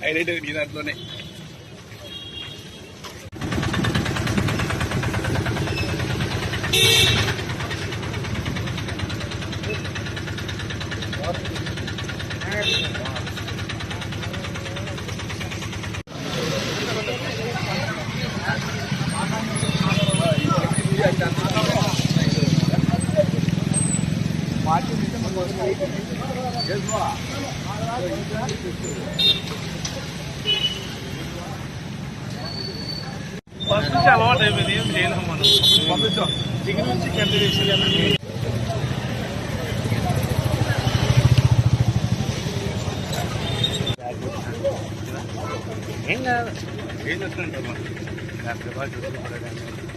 Highlight నీ దాంట్లోనే first నుంచి అలవాటు అయిపోయింది. ఏం చేయలేము మనం. పంపించాం దిగి నుంచి కంటిన్యూషన్ ఏం కాదు. ఏం వస్తుంటాం మనం బాగా చూసుకుంటారు.